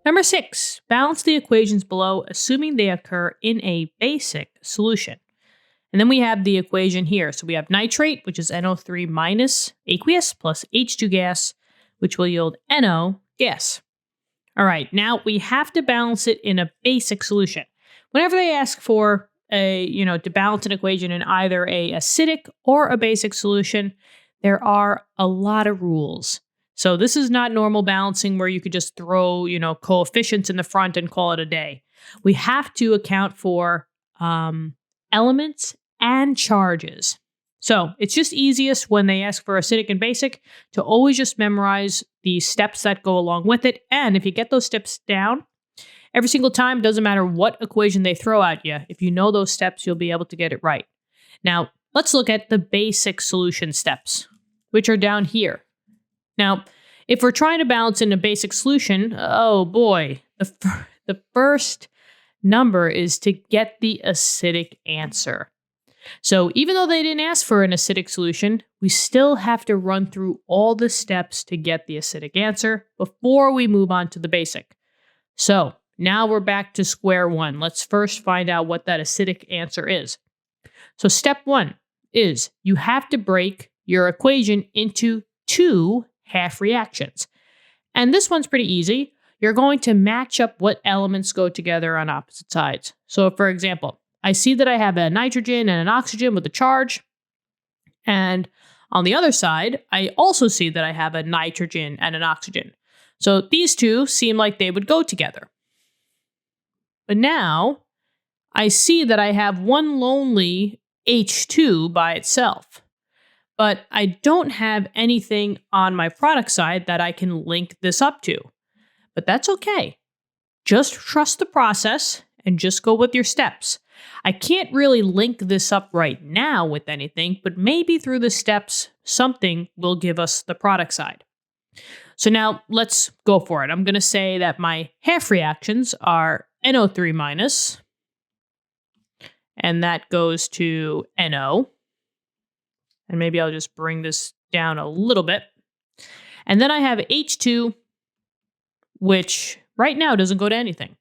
Number 6, balance the equations below, assuming they occur in a basic solution. And then we have the equation here. So we have nitrate, which is NO3 minus aqueous plus H2 gas, which will yield NO gas. All right, now we have to balance it in a basic solution. Whenever they ask for to balance an equation in either a acidic or a basic solution, there are a lot of rules. So this is not normal balancing where you could just throw, coefficients in the front and call it a day. We have to account for elements and charges. So it's just easiest when they ask for acidic and basic to always just memorize the steps that go along with it. And if you get those steps down, every single time, doesn't matter what equation they throw at you, if you know those steps, you'll be able to get it right. Now, let's look at the basic solution steps, which are down here. Now, if we're trying to balance in a basic solution, oh boy, the first number is to get the acidic answer. So even though they didn't ask for an acidic solution, we still have to run through all the steps to get the acidic answer before we move on to the basic. So now we're back to square one. Let's first find out what that acidic answer is. So step 1 is you have to break your equation into 2 half reactions. And this one's pretty easy. You're going to match up what elements go together on opposite sides. So for example, I see that I have a nitrogen and an oxygen with a charge. And on the other side, I also see that I have a nitrogen and an oxygen. So these two seem like they would go together. But now I see that I have one lonely H2 by itself. But I don't have anything on my product side that I can link this up to. But that's okay. Just trust the process and just go with your steps. I can't really link this up right now with anything, but maybe through the steps, something will give us the product side. So now let's go for it. I'm going to say that my half reactions are NO3 minus, and that goes to NO. And maybe I'll just bring this down a little bit. And then I have H2, which right now doesn't go to anything.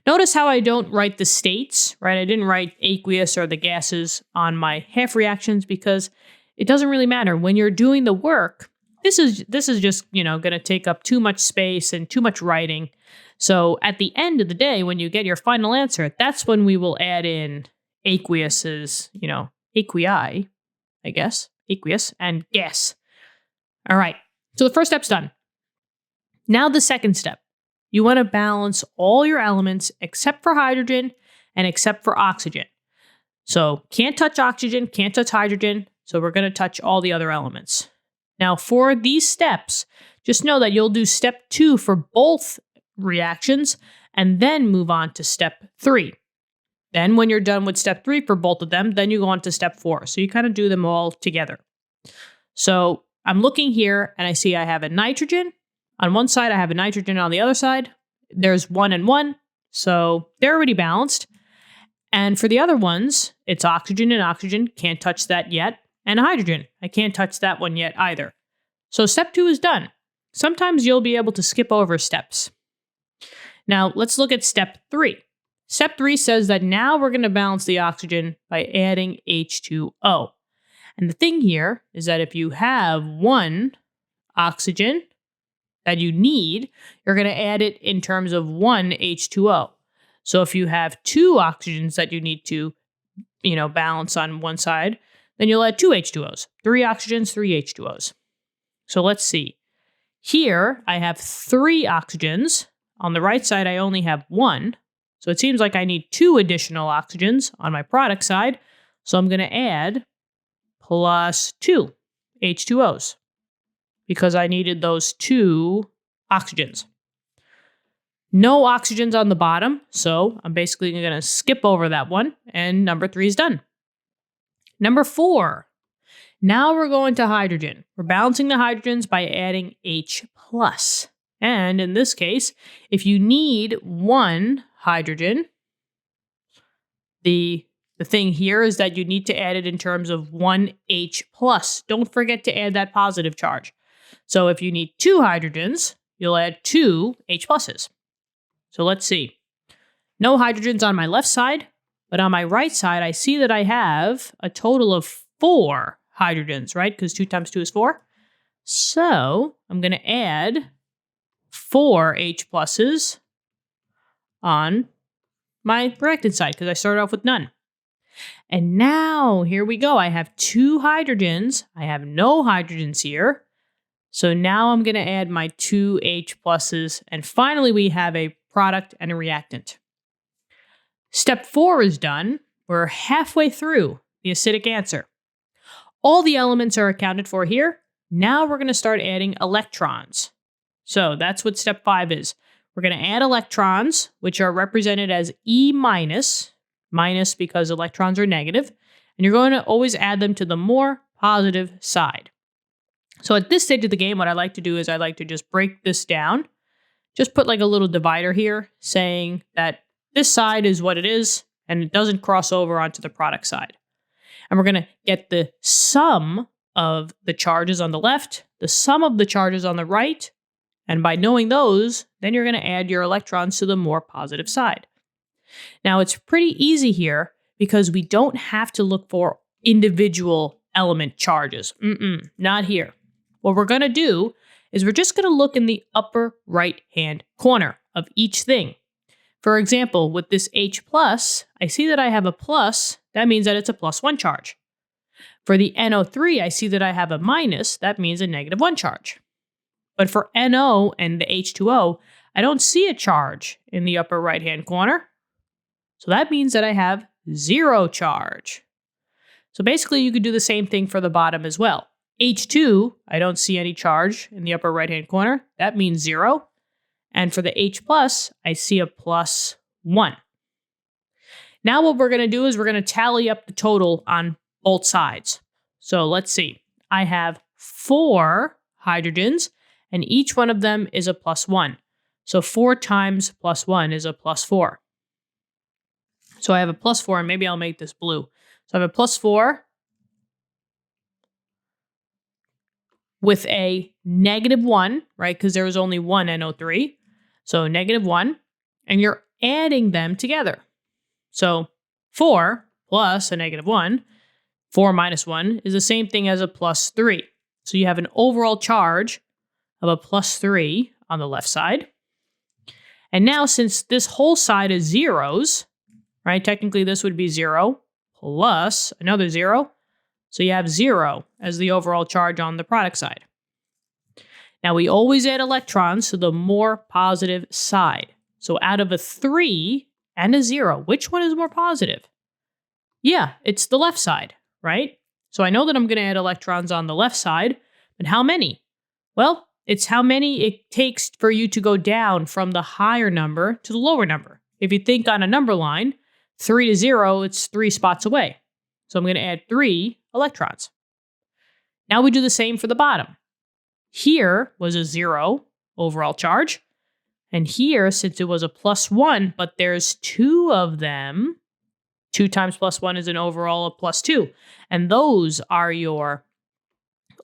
Notice how I don't write the states, right? I didn't write aqueous or the gases on my half reactions because it doesn't really matter. When you're doing the work, this is just, going to take up too much space and too much writing. So at the end of the day, when you get your final answer, that's when we will add in aqueouses, aquei, I guess, aqueous, and gas. All right, so the first step's done. Now the second step. You want to balance all your elements except for hydrogen and except for oxygen. So can't touch oxygen, can't touch hydrogen, so we're going to touch all the other elements. Now for these steps, just know that you'll do step 2 for both reactions and then move on to step 3. Then when you're done with step 3 for both of them, then you go on to step 4. So you kind of do them all together. So I'm looking here and I see I have a nitrogen. On one side, I have a nitrogen on the other side. There's 1 and 1, so they're already balanced. And for the other ones, it's oxygen and oxygen, can't touch that yet. And hydrogen, I can't touch that one yet either. So step 2 is done. Sometimes you'll be able to skip over steps. Now let's look at step 3. Step 3 says that now we're going to balance the oxygen by adding H2O. And the thing here is that if you have 1 oxygen that you need, you're going to add it in terms of 1 H2O. So if you have 2 oxygens that you need to, balance on one side, then you'll add 2 H2Os, 3 oxygens, 3 H2Os. So let's see. Here I have 3 oxygens. On the right side, I only have 1. So it seems like I need 2 additional oxygens on my product side. So I'm going to add plus 2 H2Os because I needed those 2 oxygens. No oxygens on the bottom, so I'm basically going to skip over that one, and number 3 is done. Number 4. Now we're going to hydrogen. We're balancing the hydrogens by adding H+. And in this case, if you need 1 hydrogen, the thing here is that you need to add it in terms of 1 H+. Don't forget to add that positive charge. So if you need 2 hydrogens, you'll add 2 H+. So let's see. No hydrogens on my left side, but on my right side, I see that I have a total of 4 hydrogens, right? Because 2 times 2 is 4. So I'm going to add 4 H pluses on my reactant side because I started off with none. And now here we go. I have 2 hydrogens. I have no hydrogens here. So now I'm going to add my 2 H pluses. And finally, we have a product and a reactant. Step 4 is done. We're halfway through the acidic answer. All the elements are accounted for here. Now we're going to start adding electrons. So that's what step 5 is. We're going to add electrons, which are represented as E minus, minus because electrons are negative, and you're going to always add them to the more positive side. So at this stage of the game, what I like to do is I like to just break this down. Just put like a little divider here saying that this side is what it is, and it doesn't cross over onto the product side. And we're going to get the sum of the charges on the left, the sum of the charges on the right, and by knowing those, then you're going to add your electrons to the more positive side. Now, it's pretty easy here because we don't have to look for individual element charges. Not here. What we're going to do is we're just going to look in the upper right-hand corner of each thing. For example, with this H plus, I see that I have a plus. That means that it's a +1 charge. For the NO3, I see that I have a minus. That means a -1 charge. But for NO and the H2O, I don't see a charge in the upper right-hand corner. So that means that I have 0 charge. So basically, you could do the same thing for the bottom as well. H2, I don't see any charge in the upper right-hand corner. That means 0. And for the H plus, I see a +1. Now what we're going to do is we're going to tally up the total on both sides. So let's see. I have 4 hydrogens, and each one of them is a +1. So 4 times +1 is a +4. So I have a +4, and maybe I'll make this blue. So I have a +4 with a -1, right? Because there was only one NO3. So -1, and you're adding them together. So 4 plus a -1, 4 minus 1 is the same thing as a +3. So you have an overall charge of a +3 on the left side. And now since this whole side is zeros, right? Technically this would be 0 plus another 0. So you have 0 as the overall charge on the product side. Now we always add electrons to the more positive side. So out of a 3 and a 0, which one is more positive? Yeah, it's the left side, right? So I know that I'm going to add electrons on the left side, but how many? Well, it's how many it takes for you to go down from the higher number to the lower number. If you think on a number line, 3 to 0, it's 3 spots away. So I'm going to add 3 electrons. Now we do the same for the bottom. Here was a 0 overall charge. And here, since it was a +1, but there's 2 of them, 2 times +1 is an overall of +2. And those are your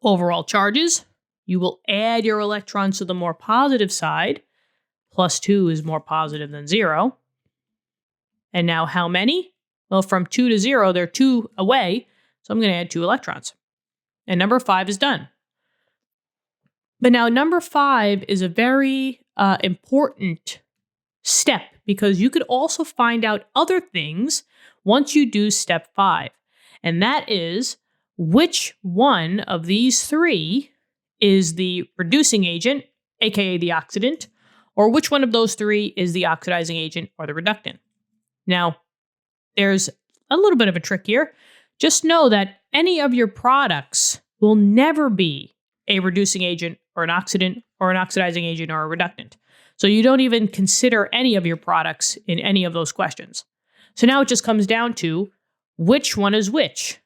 overall charges. You will add your electrons to the more positive side. +2 is more positive than 0. And now how many? Well, from 2 to 0, they're 2 away. So I'm going to add 2 electrons. And number 5 is done. But now number 5 is a very important step because you could also find out other things once you do step 5. And that is which one of these 3 is the reducing agent, aka the oxidant, or which one of those 3 is the oxidizing agent or the reductant. Now, there's a little bit of a trick here. Just know that any of your products will never be a reducing agent or an oxidant or an oxidizing agent or a reductant. So you don't even consider any of your products in any of those questions. So now it just comes down to which one is which.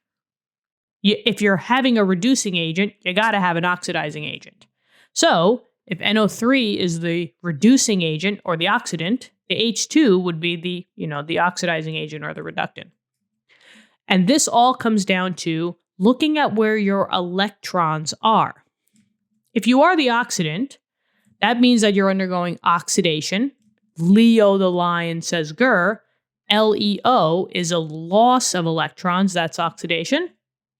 If you're having a reducing agent, you got to have an oxidizing agent. So if NO3 is the reducing agent or the oxidant, the H2 would be the oxidizing agent or the reductant. And this all comes down to looking at where your electrons are. If you are the oxidant, that means that you're undergoing oxidation. Leo the lion says grr. LEO is a loss of electrons. That's oxidation.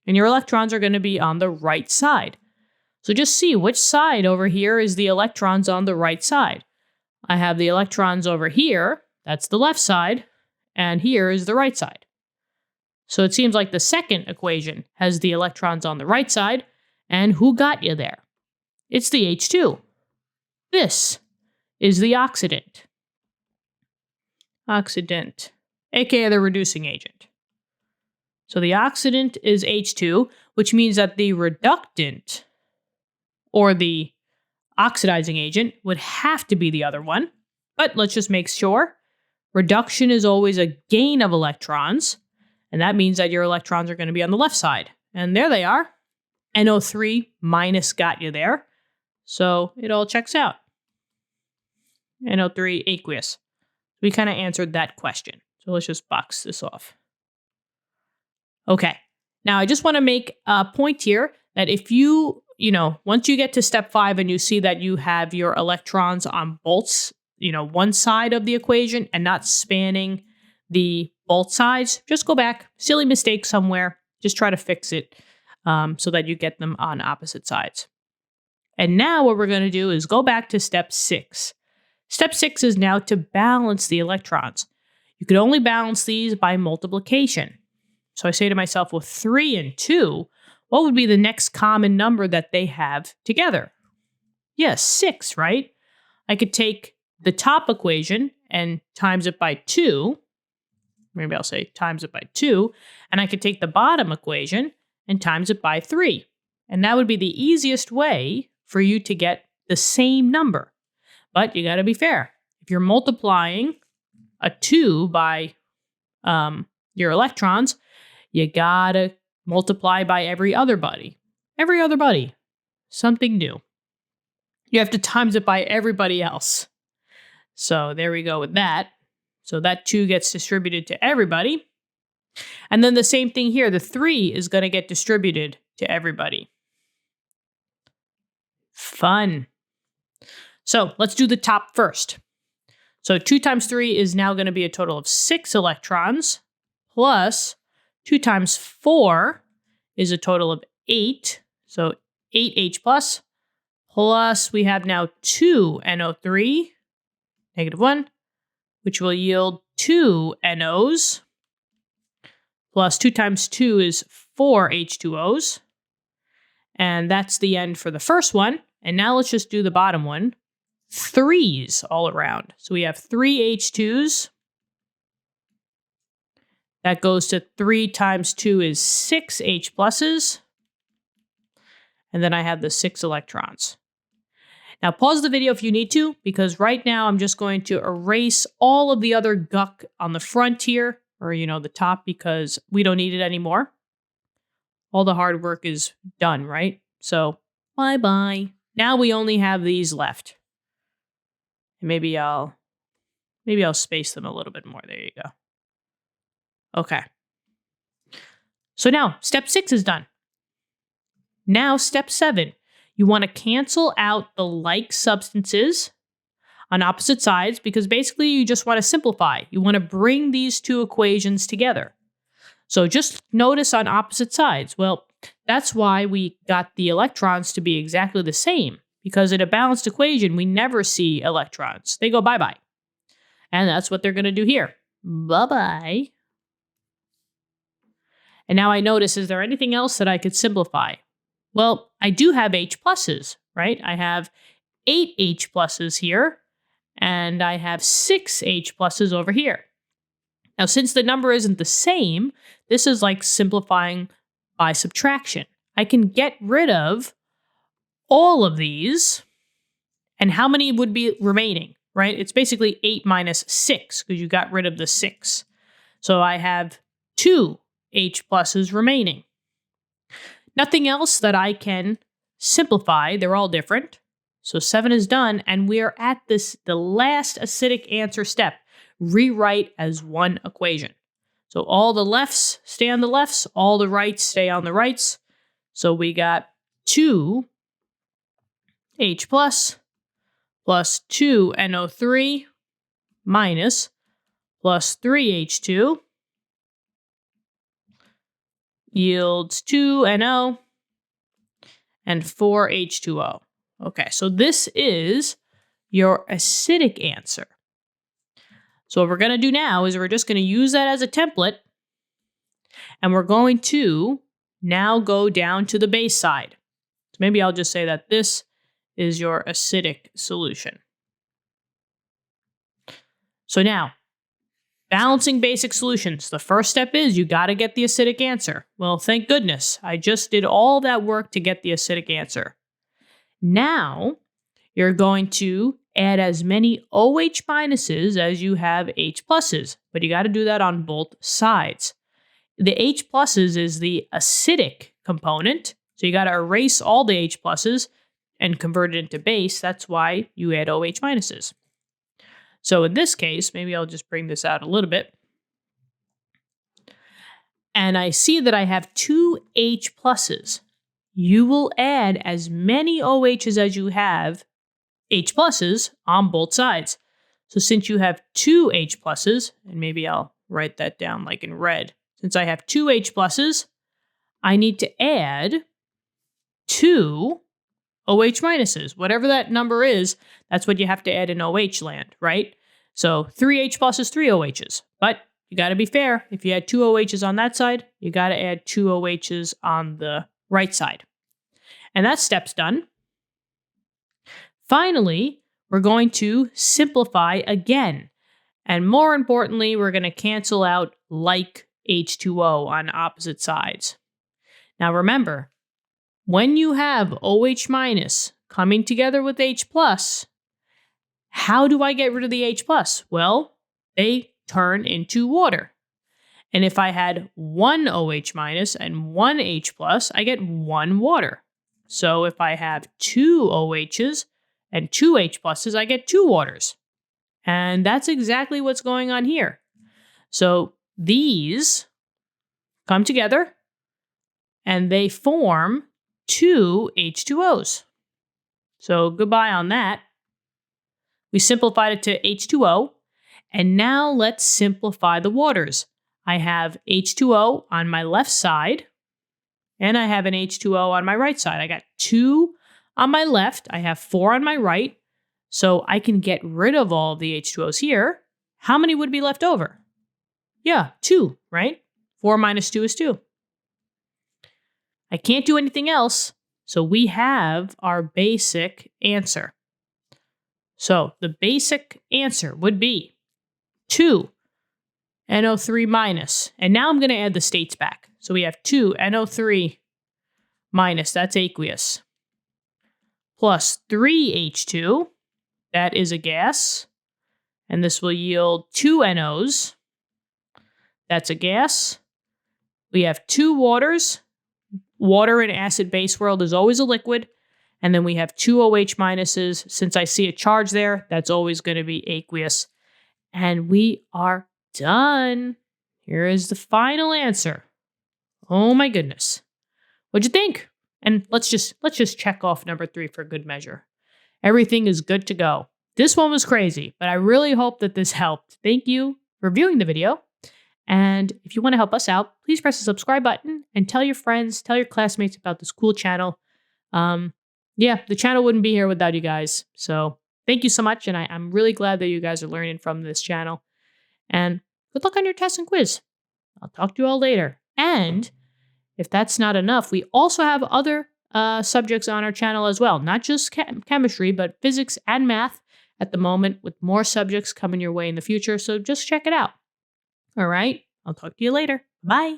And your electrons are going to be on the right side. So just see which side over here is the electrons on the right side. I have the electrons over here. That's the left side. And here is the right side. So it seems like the second equation has the electrons on the right side. And who got you there? It's the H2. This is the oxidant. Oxidant, aka the reducing agent. So the oxidant is H2, which means that the reductant, or the oxidizing agent, would have to be the other one. But let's just make sure. Reduction is always a gain of electrons, and that means that your electrons are going to be on the left side. And there they are. NO3 minus got you there. So it all checks out. NO3 aqueous. We kind of answered that question. So let's just box this off. Okay. Now I just want to make a point here that if once you get to step 5 and you see that you have your electrons on both, one side of the equation and not spanning the both sides, just go back. Silly mistake somewhere. Just try to fix it so that you get them on opposite sides. And now what we're going to do is go back to step 6. Step 6 is now to balance the electrons. You could only balance these by multiplication. So I say to myself, well, 3 and 2, what would be the next common number that they have together? Yes, 6, right? I could take the top equation and times it by 2. Maybe I'll say times it by 2. And I could take the bottom equation and times it by 3. And that would be the easiest way for you to get the same number. But you got to be fair. If you're multiplying a 2 by your electrons, you got to multiply by every other buddy. Every other buddy. Something new. You have to times it by everybody else. So there we go with that. So that 2 gets distributed to everybody. And then the same thing here. The 3 is going to get distributed to everybody. Fun. So let's do the top first. So 2 times 3 is now going to be a total of 6 electrons, plus 2 times 4 is a total of 8. So 8H plus we have now 2 NO3, -1, which will yield 2 NOs, plus 2 times 2 is 4 H2Os. And that's the end for the first one. And now let's just do the bottom one. 3s all around. So we have 3 H2s. That goes to 3 times 2 is 6 H pluses. And then I have the 6 electrons. Now pause the video if you need to, because right now I'm just going to erase all of the other guck on the front here, or the top, because we don't need it anymore. All the hard work is done, right? So bye-bye. Now we only have these left. And maybe I'll space them a little bit more. There you go. Okay. So now step 6 is done. Now step 7. You want to cancel out the like substances on opposite sides, because basically you just want to simplify. You want to bring these 2 equations together. So just notice on opposite sides. Well, that's why we got the electrons to be exactly the same. Because in a balanced equation, we never see electrons. They go bye-bye. And that's what they're going to do here. Bye-bye. And now I notice, is there anything else that I could simplify? Well, I do have H pluses, right? I have 8 H pluses here, and I have 6 H pluses over here. Now, since the number isn't the same, this is like simplifying by subtraction. I can get rid of all of these, and how many would be remaining, right? It's basically 8 minus 6, because you got rid of the 6. So I have 2 H pluses remaining. Nothing else that I can simplify. They're all different. So 7 is done, and we are at the last acidic answer step. Rewrite as one equation. So all the lefts stay on the lefts, all the rights stay on the rights. So we got 2 H plus 2 NO3 minus plus 3H2 yields 2NO and 4H2O. Okay, so this is your acidic answer. So what we're going to do now is we're just going to use that as a template, and we're going to now go down to the base side. So maybe I'll just say that this is your acidic solution. So now, balancing basic solutions. The first step is you got to get the acidic answer. Well, thank goodness. I just did all that work to get the acidic answer. Now, you're going to add as many OH minuses as you have H pluses, but you got to do that on both sides. The H pluses is the acidic component, so you got to erase all the H pluses and convert it into base. That's why you add OH minuses. So in this case, maybe I'll just bring this out a little bit. And I see that I have 2 H pluses. You will add as many OHs as you have H pluses on both sides. So since you have 2 H pluses, and maybe I'll write that down like in red. Since I have 2 H pluses, I need to add 2 OH minuses. Whatever that number is, that's what you have to add in OH land, right? So 3 H pluses, 3 OHs. But you got to be fair. If you had 2 OHs on that side, you got to add 2 OHs on the right side. And that step's done. Finally, we're going to simplify again. And more importantly, we're going to cancel out like H2O on opposite sides. Now remember, when you have OH minus coming together with H plus, how do I get rid of the H plus? Well, they turn into water. And if I had 1 OH minus and 1 H plus, I get 1 water. So if I have 2 OHs and 2 H pluses, I get 2 waters. And that's exactly what's going on here. So these come together and they form 2 H2Os. So goodbye on that. We simplified it to H2O. And now let's simplify the waters. I have H2O on my left side, and I have an H2O on my right side. I got 2 on my left. I have 4 on my right. So I can get rid of all of the H2Os here. How many would be left over? Yeah, 2, right? 4 minus 2 is 2. I can't do anything else, so we have our basic answer. So the basic answer would be 2 NO3 minus. And now I'm going to add the states back. So we have 2 NO3 minus, that's aqueous, plus 3H2, that is a gas. And this will yield 2 NOs, that's a gas. We have 2 waters. Water in acid-base world is always a liquid. And then we have 2 OH minuses. Since I see a charge there, that's always going to be aqueous. And we are done. Here is the final answer. Oh my goodness. What'd you think? And let's just check off number 3 for good measure. Everything is good to go. This one was crazy, but I really hope that this helped. Thank you for viewing the video. And if you want to help us out, please press the subscribe button and tell your friends, tell your classmates about this cool channel. Yeah, the channel wouldn't be here without you guys. So thank you so much. And I'm really glad that you guys are learning from this channel. And good luck on your test and quiz. I'll talk to you all later. And if that's not enough, we also have other subjects on our channel as well. Not just chemistry, but physics and math at the moment, with more subjects coming your way in the future. So just check it out. All right. I'll talk to you later. Bye.